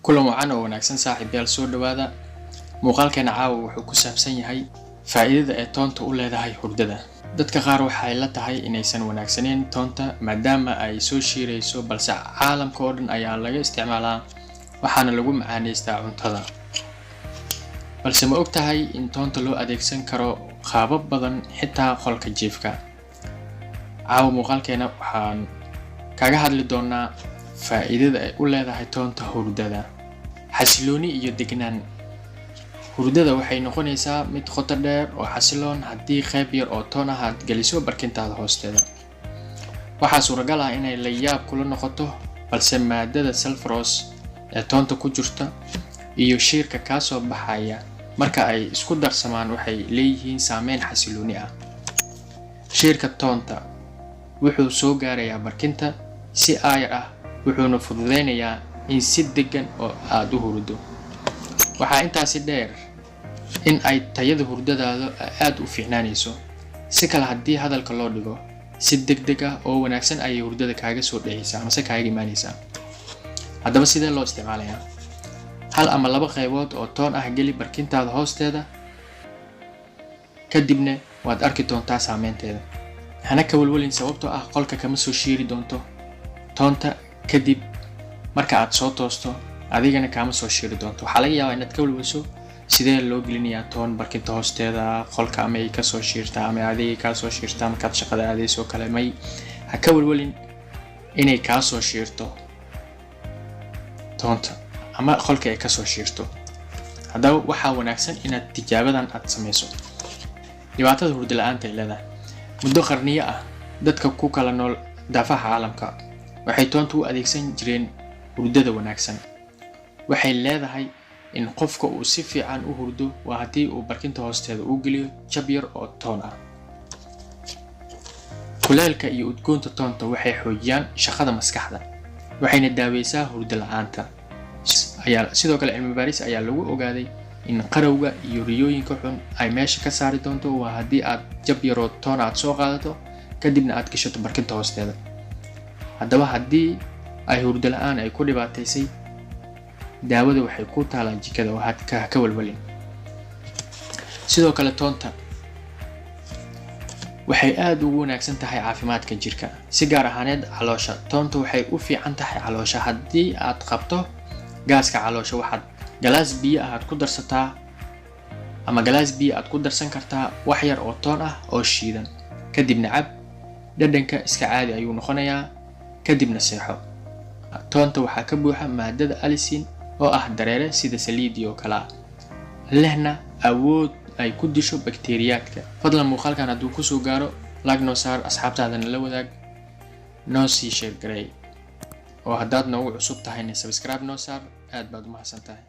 kulan wacan oo wanaagsan saaxiibayaal soo dhawaada. Muuqaalkeena caawa wuxuu ku saabsan yahay faa'iidada ay toonta u leedahay hurdada. Dadka qaar waxay la tahay inaysan wanaagsaneyn toonta maadaama ay soo shiirayso, balse caalamka oo dhan ayaa laga isticmaalaa waxaana lagu macaaneystaa cuntada. Balse ma ogtahay in toonta loo adeegsan karo qaabab badan xitaa qolka jiifka? Caawa muuqaalkeena waxaan kaga hadli doonaa faa'iidada ay u leedahay toonta hurdada. Xasilooni iyo degnaan. Hurdada waxay noqonaysaa mid qoto dheer oo xasiloon haddii qayb yar oo toon ah aad geliso barkintaada hoosteeda. Waxaa suuragal ah inay la yaab kula noqoto, balse maadada sulfurose ee toonta ku jirta iyo shiirka ka soo baxaya marka ay isku darsamaan waxay leeyihiin saameyn xasilooni ah. Shiirka toonta wuxuu soo gaarayaa barkinta si aayar ah, wuxuuna fududeynayaa in si degan oo aad u hurdo. Waxaa intaasi dheer in ay tayada hurdadaada aad u fiicnaanayso. Si kale haddii hadalka loo dhigo, si degdeg ah oo wanaagsan ayay hurdada kaaga soo dhacaysaa ama kaaga imaanaysaa. Haddaba sidee loo isticmaalayaa? Hal ama laba qaybood oo toon ah geli barkintaada hoosteeda, kadibna waad arki doontaa saameynteeda. Hana ka walwalin sababtoo ah qolka kama soo shiiri doonto toonta. Kadib marka aad soo toosto adigana kama soo shiiri doonto. Waxaa laga yaabaa inaad ka walwalso sidee loo gelinayaa toon barkinta hoosteeda, qolka ama ay ka soo shiirtaa ama adiga ka soo shiirtaa markaad shaqada aadayso kale. May ha ka walwalin inay ka soo shiirto toonta ama qolka ay ka soo shiirto. Haddaba waxaa wanaagsan inaad tijaabadan aad samayso. Dhibaatada hurdo la'aanta ay leedahay. Muddo qarniyo ah dadka ku kala nool daafaha caalamka waxay toonta u adeegsan jireen hurdada wanaagsan. Waxay leedahay in qofka uu si fiican u hurdo waa haddii uu barkinta hoosteeda u geliyo jab yar oo toon ah. Kulaylka iyo udgoonta toonta waxay xoojiyaan shaqada maskaxda, waxayna daaweysaa hurdo la'aanta. Sidoo kale cilmi baaris ayaa lagu ogaaday in qarowga iyo riyooyinka xun ay meesha ka saari doonto waa haddii aad jab yar oo toon aad soo qaadato kadibna aad gashato barkinta hoosteeda. Haddaba haddii ay hurdo la'aan ay ku dhibaataysay, daawada waxay ku taalaa jikada oo had ka walwalin. Sidoo kale toonta waxay aad ugu wanaagsan tahay caafimaadka jirka, si gaar ahaaneed caloosha. Toonta waxay u fiican tahay caloosha. Haddii aad qabto gaaska caloosha, waxaad galaas biyo ah aad ku darsataa ama galaas biyo aad ku darsan kartaa wax yar oo toon ah oo shiidan, kadibna cab. Dhadhanka iska caadi ayuu noqonayaa, kadibna seexo. Toonta waxaa ka buuxa maadada allicin oo ah dareere sida saliidii oo kale ah, lehna awood ay ku disho bakteeriyaadka. Fadlan muuqaalkan hadduu ku soo gaaro like noo saar, asxaabtaadana la wadaag, noo sii share gareey, oo haddaad noogu cusub tahayna subscribe noo saar. aad baad u mahadsantahay.